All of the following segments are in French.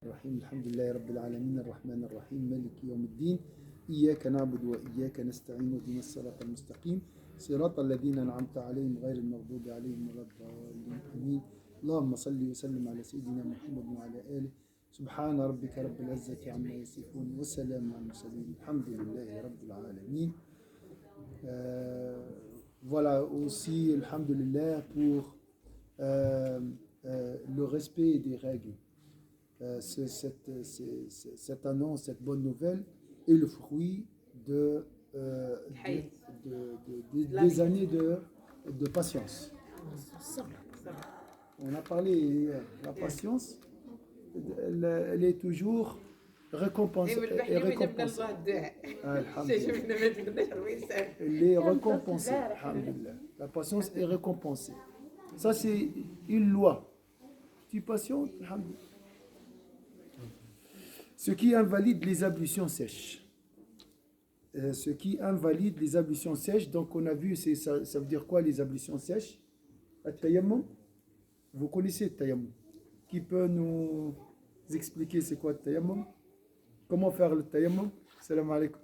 الرحيم الحمد لله رب العالمين الرحمن الرحيم مالك يوم الدين إياك نعبد وإياك نستعين اهدنا الصراط المستقيم صراط الذين أنعمت عليهم غير المغضوب عليهم ولا الضالين آمين. اللهم صل وسلم على سيدنا محمد وعلى آله. سبحان ربك رب العزة عما يصفون والسلام على المرسلين الحمد لله رب العالمين. Voilà aussi, alhamdulillah, pour le respect des règles. Cette annonce, cette bonne nouvelle est le fruit des années de patience. On a parlé de la patience, elle est toujours récompensée. Elle est récompensée. La patience est récompensée. Ça, c'est une loi. Tu patientes, alhamdulillah. Ce qui invalide les ablutions sèches. Ce qui invalide les ablutions sèches, donc on a vu, ça veut dire quoi les ablutions sèches? At-tayammum. Vous connaissez le tayammum? Qui peut nous expliquer c'est quoi le tayammum? Comment faire le tayammum? Salam alaikum.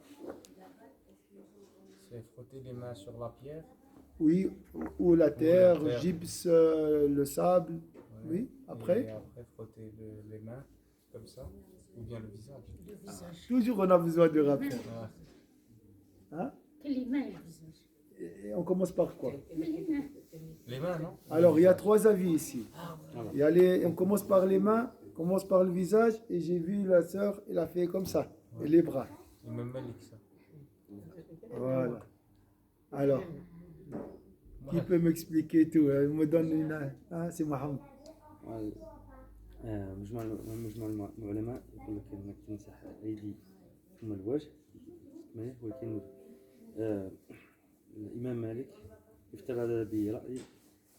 C'est frotter les mains sur la pierre. Oui, ou la terre, gypse, le sable. Ouais. Oui, après. Et après frotter les mains comme ça. Ou bien le visage. Toujours on a besoin de rappel. Hein? Les mains et le visage. Et on commence par quoi? Les mains, non? Alors il y a trois avis ici. On commence par les mains, on commence par le visage, et j'ai vu la sœur, elle a fait comme ça, et les bras. C'est même Malik ça. Voilà. Alors, qui peut m'expliquer tout? Elle me donne une. Ah, c'est Mohamed. مجموعة العلماء يقول لك انك تمسح ايدي ثم الوجه ولكن الامام مالك افترض برأي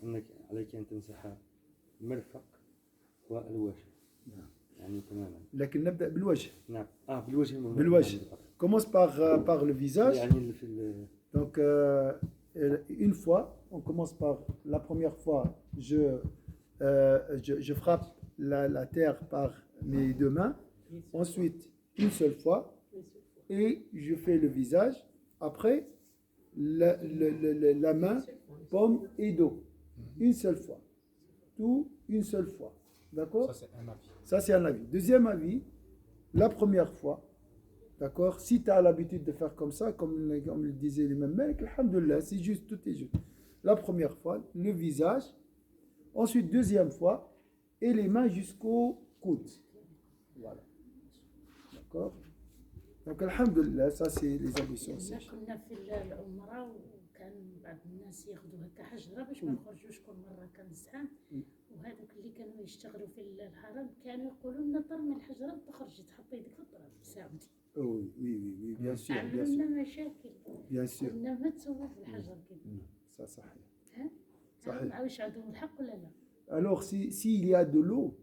انك عليك ان تمسح المرفق والوجه. يعني تماما. لكن نبدأ بالوجه. نعم. بالوجه. بالوجه. Commence par le visage. يعني Donc une fois, on commence par la première fois, je frappe la terre par mes deux mains, ensuite une seule fois, et je fais le visage, après la main, paume et dos, une seule fois, tout une seule fois, d'accord? Ça c'est un avis. Ça c'est un avis. Deuxième avis, la première fois, d'accord? Si tu as l'habitude de faire comme ça, comme le disaient les mêmes mecs, alhamdoulilah, c'est juste, tout est juste. La première fois, le visage, ensuite deuxième fois, et les mains jusqu'au coude. Voilà. D'accord? Donc, alhamdoulilah, ça c'est les ablutions sèches. كنا في العمرة وكان بعض الناس ياخذوها كحجرة باش ما نخرجوش كل مرة كنزحام وهذوك اللي كانوا يشتغلوا في الحرم كانوا يقولوا لنا طرمي الحجرة تخرجي تحطي يدك في التراب ساعدي. Oui, bien sûr, bien عملوا sûr. لنا مشاكل. Bien sûr. قلنا ما تسووا في الحجر كذا. Ça صحيح. صحيح. عاوش عندهم الحق ولا لا؟ Alors, s'il y a de l'eau,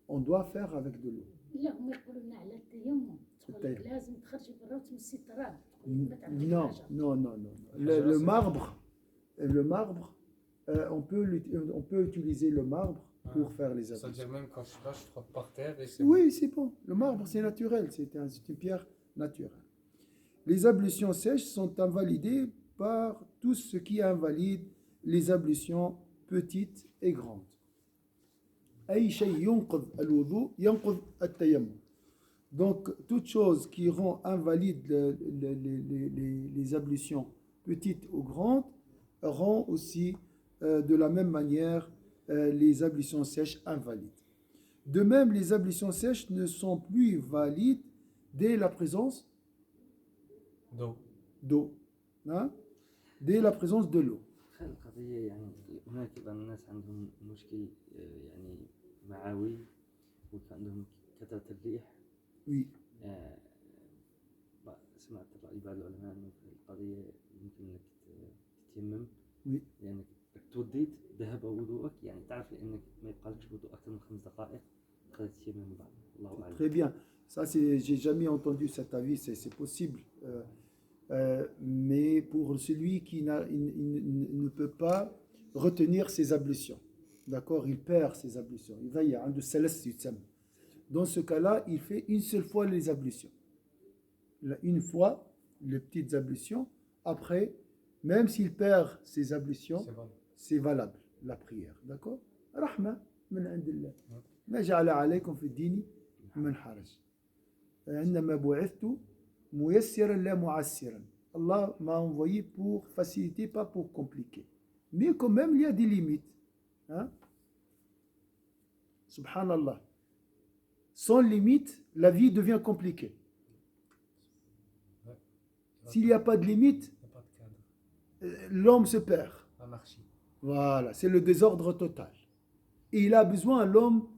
on doit faire avec de l'eau. لا هم يقولوا لنا على التيمم. تقول لك لازم تخرجي برا وتمسي التراب. Non. Le marbre, on peut utiliser le marbre pour faire les ablutions. C'est-à-dire même quand je suis là, je frappe par terre et c'est Oui, c'est bon. Le marbre, c'est naturel. C'est une pierre naturelle. Les ablutions sèches sont invalidées par tout ce qui invalide les ablutions petites et grandes. أي شيء ينقض الوضوء ينقض التيمم. Donc, toute chose qui rend invalide les ablutions petites ou grandes rend aussi de la même manière les ablutions sèches invalides. De même, les ablutions sèches ne sont plus valides dès la présence d'eau. Hein? Dès la présence de l'eau. القضية يعني هناك بعض الناس عندهم مشكل يعني معوي وكان عندهم كثرة الريح. Oui. سمعت رأي بعض العلماء إنه في القضية يمكن إنك تتيمم. Oui. لأنك توضيت ذهب وضوءك يعني تعرف إنك ما يبقالكش وضوء أكثر من 5 دقائق تقدر تتيمم بعد. الله أعلم. Très bien. Ça, j'ai jamais entendu cet avis. C'est possible. Mais pour celui qui il ne peut pas retenir ses ablutions, d'accord, il perd ses ablutions. Il va y avoir de salas, Dans ce cas-là, il fait une seule fois les ablutions. Une fois, les petites ablutions. Après, même s'il perd ses ablutions, C'est bon. c'est valable, la prière. D'accord? Rahma min indillah. Ma ja'ala alaykum fi dini min haraj. Innama bu'ithtu muyassiran la mu'assiran. Allah m'a envoyé pour faciliter, pas pour compliquer. Mais quand même, il y a des limites. Hein? Subhanallah. Sans limite, la vie devient compliquée. Ouais. S'il n'y a pas de limite, Il n'y a pas de cadre. l'homme se perd. Anarchie. Voilà, c'est le désordre total. Et il a besoin, l'homme,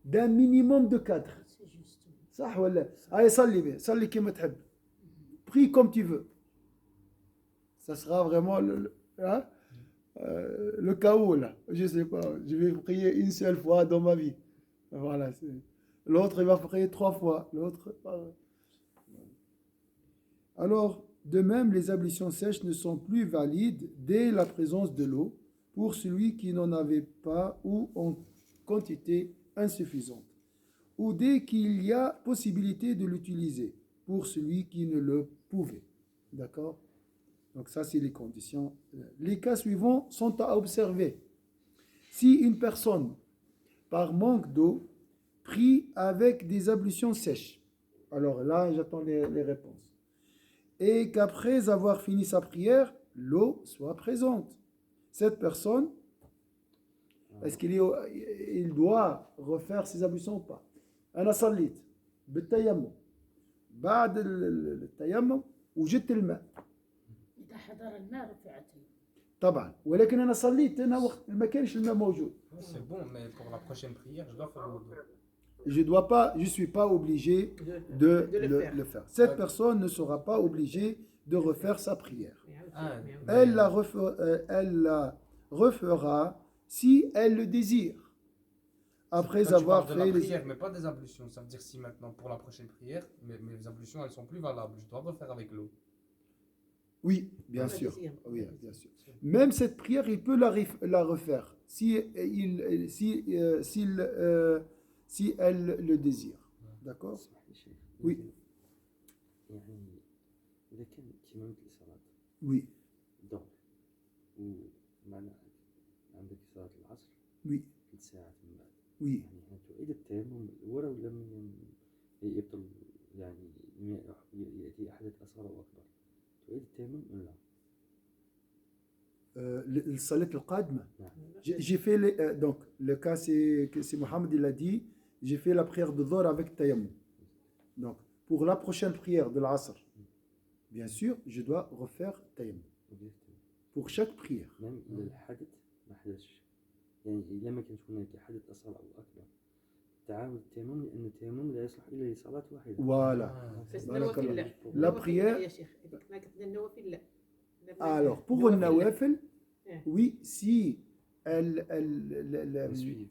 d'un minimum de cadre. C'est juste. صح ولا allez صلي كما تحب. Prie comme tu veux. Ça sera vraiment le chaos là. Je sais pas, je vais prier une seule fois dans ma vie. Voilà, l'autre il va prier 3 fois, l'autre alors de même les ablutions sèches ne sont plus valides dès la présence de l'eau pour celui qui n'en avait pas ou en quantité insuffisante, ou dès qu'il y a possibilité de l'utiliser pour celui qui ne le pouvait. D'accord? Donc ça, c'est les conditions. Les cas suivants sont à observer. Si une personne, par manque d'eau, prie avec des ablutions sèches, alors là, j'attends les réponses, et qu'après avoir fini sa prière, l'eau soit présente. Cette personne, est-ce qu'il doit refaire ses ablutions ou pas? أنا صليت بالتيمم بعد التيمم وجدت الماء إذا حضر الماء رفعته. طبعا ولكن أنا صليت أنا وقت ما كانش الماء موجود. C'est bon, mais pour la prochaine prière, je dois faire le wudu. Je suis pas obligé de le faire. Cette personne ne sera pas obligée de refaire sa prière. Ah, Elle la refera si elle le désire. Après Quand tu avoir parles de fait la prière, mais pas des ablutions. Ça veut dire si maintenant, pour la prochaine prière, mes ablutions, elles sont plus valables. Je dois refaire avec l'eau. Oui, bien On a sûr. désir. Oui, bien sûr. Même cette prière, il peut la refaire si elle le désire. D'accord? اسمح لي شيخ. Oui. يعني إذا كان كيما مثل صلاة Oui, الظهر ومعنى عندك صلاة العصر oui, 3 ساعات من بعد oui. يعني هنا تعيد التيمم ولو لم يبطل يعني يأتي أحدث أصغر أو أكبر تعيد التيمم ولا لا؟ الصلاة القادمة. نعم. J'ai fait donc le cas c'est Mohamed il a dit j'ai fait la prière de Dhuhr avec tayammum. Donc pour la prochaine prière de l'Asr, bien sûr, je dois refaire tayammum pour chaque prière. même إذا الحدث ما حدثش يعني إذا ما كانش هناك حدث أصغر أو أكبر تعاود التيمم لأن التيمم لا يصلح إلا لصلاة واحدة. Voilà. بس بارك النوافل الله. لا. La النوافل prière. لا يا شيخ ما كتبدا النوافل لا. Alors pour le nawafil, Eh. oui, si Suivre.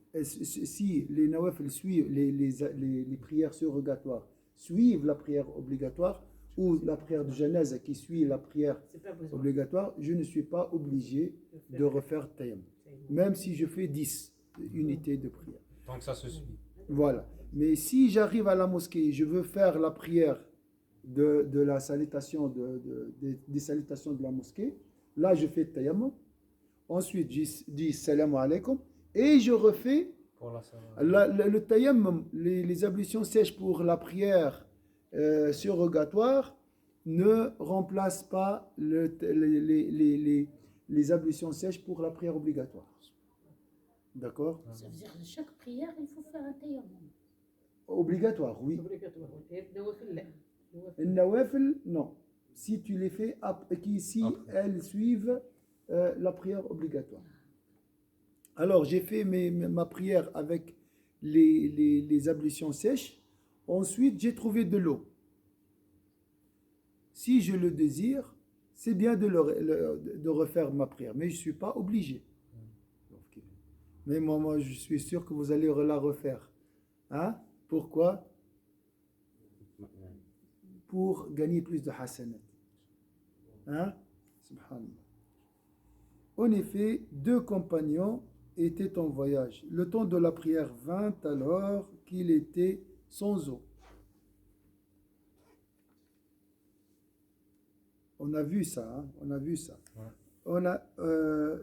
si les nawafil suivent les prières surrogatoires suivent la prière obligatoire ou la prière de janaza qui suit la prière C'est pas besoin. obligatoire, je ne suis pas obligé de refaire tayammum, même si je fais 10 unités de prière. Tant que ça se suit. Voilà. Mais si j'arrive à la mosquée, je veux faire la prière de la salutation, des salutations de la mosquée, là je fais tayammum. Ensuite, je dis salam alaikum et je refais Pour la salat. le tayammum, les ablutions sèches pour la prière surrogatoire ne remplacent pas les ablutions sèches pour la prière obligatoire. D'accord? Ça veut dire que chaque prière, il faut faire un tayammum. Obligatoire, oui. النوافل لا. Le nawafil, non. Si tu les fais, si Après. elles suivent la prière obligatoire. Alors, j'ai fait ma prière avec les ablutions sèches. Ensuite, j'ai trouvé de l'eau. Si je le désire, c'est bien de refaire ma prière, mais je ne suis pas obligé. Mais moi, je suis sûr que vous allez la refaire. Hein? Pourquoi? Pour gagner plus de hasanat. Hein? Subhanallah. En effet, 2 compagnons étaient en voyage. Le temps de la prière vint alors qu'il était sans eau. On a vu ça, hein, on a vu ça. Ouais.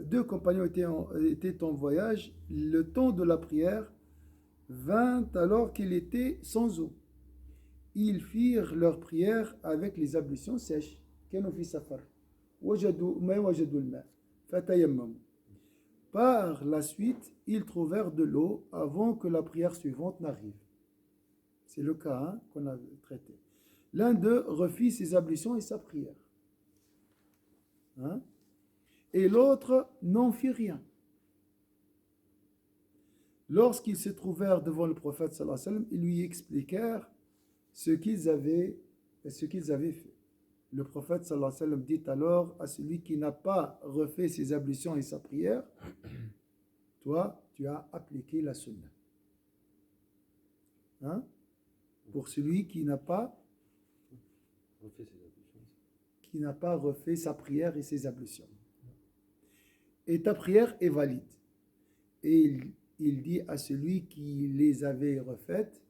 Deux compagnons étaient en voyage. Le temps de la prière vint alors qu'il était sans eau. Ils firent leur prière avec les ablutions sèches. كانوا في سفر وجدوا ما وجدوا الماء فتيمموا. Par la suite, ils trouvèrent de l'eau avant que la prière suivante n'arrive. C'est le cas, hein, qu'on a traité. L'un d'eux refit ses ablutions et sa prière. Hein? Et l'autre n'en fit rien. Lorsqu'ils se trouvèrent devant le prophète sallallahu alayhi wa sallam, ils lui expliquèrent ce qu'ils avaient fait. Le prophète sallallahu alayhi wa sallam dit alors à celui qui n'a pas refait ses ablutions et sa prière, toi, tu as appliqué la sunna. Hein? Pour celui qui n'a pas refait sa prière et ses ablutions. Et ta prière est valide. Et il dit à celui qui les avait refaites,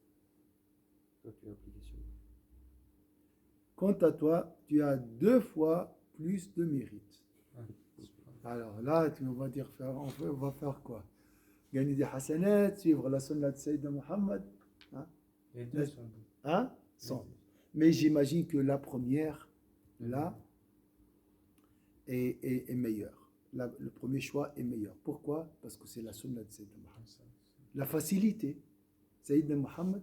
quant à toi, tu as 2 fois plus de mérite. Alors là, on va dire, on va faire quoi? Gagner des hasanat, suivre la sunna de Sayyidina Muhammad. Hein? Les deux sont bons. Hein? Sont. Mais j'imagine que la première, là, est meilleure. Le premier choix est meilleur. Pourquoi? Parce que c'est la sunna de Sayyidina Muhammad. La facilité. Sayyidina Muhammad,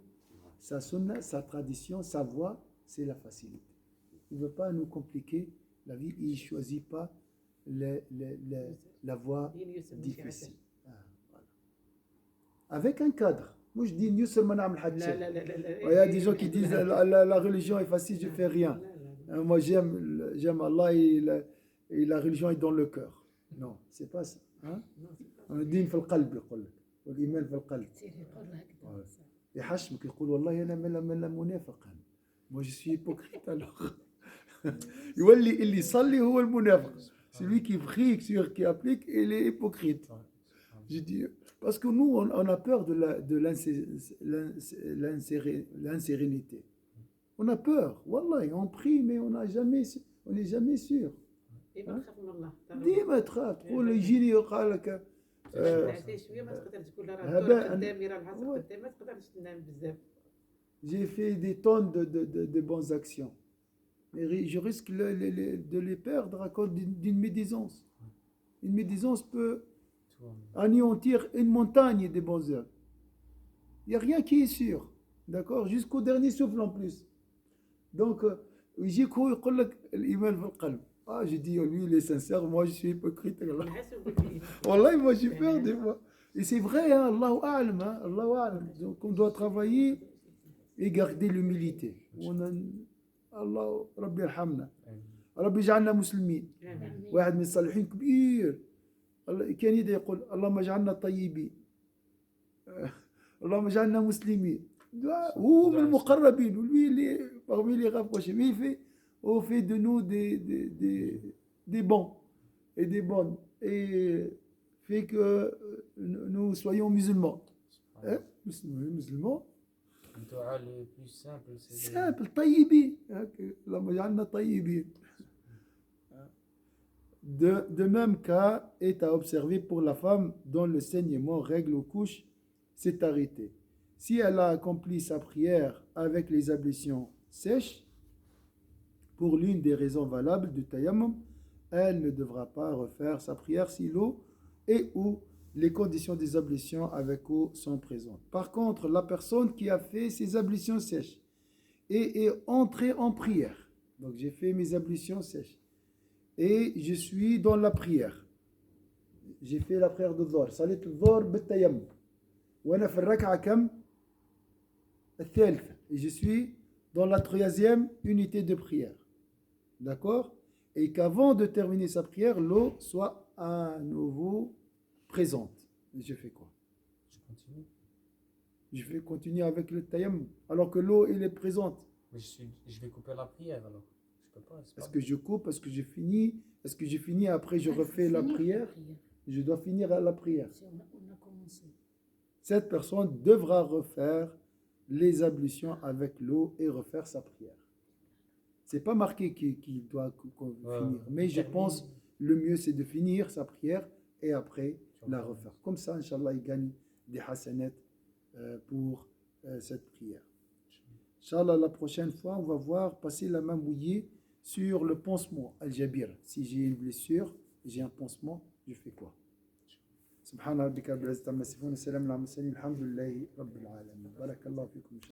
sa sunna, sa tradition, sa voie, c'est la facilité. Il ne veut pas nous compliquer la vie. Il ne choisit pas la voie difficile. Ah, voilà. Avec un cadre. Moi, je dis, il y a des gens qui disent la religion est facile, je ne fais rien. Moi, j'aime Allah et la religion est dans le cœur. Non, c'est pas ça. Hein? الدين في القلب يقول لك والإيمان في القلب. يحشمك يقول والله أنا من منافق. Moi, je suis hypocrite alors. اللي يصلي هو المنافق. Celui qui prie, qui applique, il est hypocrite. Je dis, parce que nous, on a peur de l'insérénité. On a peur. Wallah, on prie, mais on n'est jamais sûr. ديما تخاف تقول يجيني يقال لك شويه ما تقدرش تقول راه الدور قدامي راه العصر قدامي ما تقدرش تنام بزاف. J'ai fait des tonnes de bonnes actions. Mais je risque de les perdre à cause d'une médisance. Une médisance peut anéantir une montagne de bonnes œuvres. Il n'y a rien qui est sûr. D'accord? Jusqu'au dernier souffle en plus. Donc, يجيك هو يقول لك الإيمان في القلب. Ah, je dis, lui, il est sincère, moi, je suis hypocrite. Wallah, moi, j'ai peur des fois. Et c'est vrai, hein, Allahu A'lam, hein, Allahu A'lam. Donc, on doit travailler et garder l'humilité. Allah, Rabbi yarhamna. Rabbi ja'alna muslimin. واحد من الصالحين كبير. كان يدعي يقول اللهم اجعلنا طيبين. اللهم اجعلنا مسلمين. هو من المقربين. Lui, il est parmi les rapprochés. Mais il fait au fait de nous des bons et des bonnes et fait que nous soyons musulmans. Hein? Musulmans. Le dua le plus simple, c'est simple, طيبين. اللهم اجعلنا طيبين. De même cas est à observer pour la femme dont le saignement, règle ou couche s'est arrêté. Si elle a accompli sa prière avec les ablutions sèches, pour l'une des raisons valables du tayammum, elle ne devra pas refaire sa prière si l'eau et ou les conditions des ablutions avec eau sont présentes. Par contre, la personne qui a fait ses ablutions sèches et est entrée en prière, donc j'ai fait mes ablutions sèches, et je suis dans la prière. J'ai fait la prière de Dhuhr. Salat al-Dhuhr bit-tayammum. وأنا في الركعة كم؟ الثالثة. Et je suis dans la 3e unité de prière. D'accord? Et qu'avant de terminer sa prière, l'eau soit à nouveau présente. Et je fais quoi? Je continue. Je vais continuer avec le tayammum. Alors que l'eau, elle est présente. Mais je vais couper la prière alors. Je peux pas. Est-ce que je coupe? Est-ce que je finis? Est-ce que je finis après je refais la prière? Je dois finir à la prière. On a commencé. Cette personne devra refaire les ablutions avec l'eau et refaire sa prière. C'est pas marqué qu'il doit finir, mais je pense le mieux c'est de finir sa prière et après la refaire. Comme ça, Inch'Allah, il gagne des hasanats pour cette prière. Inch'Allah, la prochaine fois, on va voir passer la main mouillée sur le pansement, al-jabir. Si j'ai une blessure, j'ai un pansement, je fais quoi? سبحان ربك رب العزة عما يصفون وسلام على المرسلين الحمد لله رب العالمين بارك الله فيكم.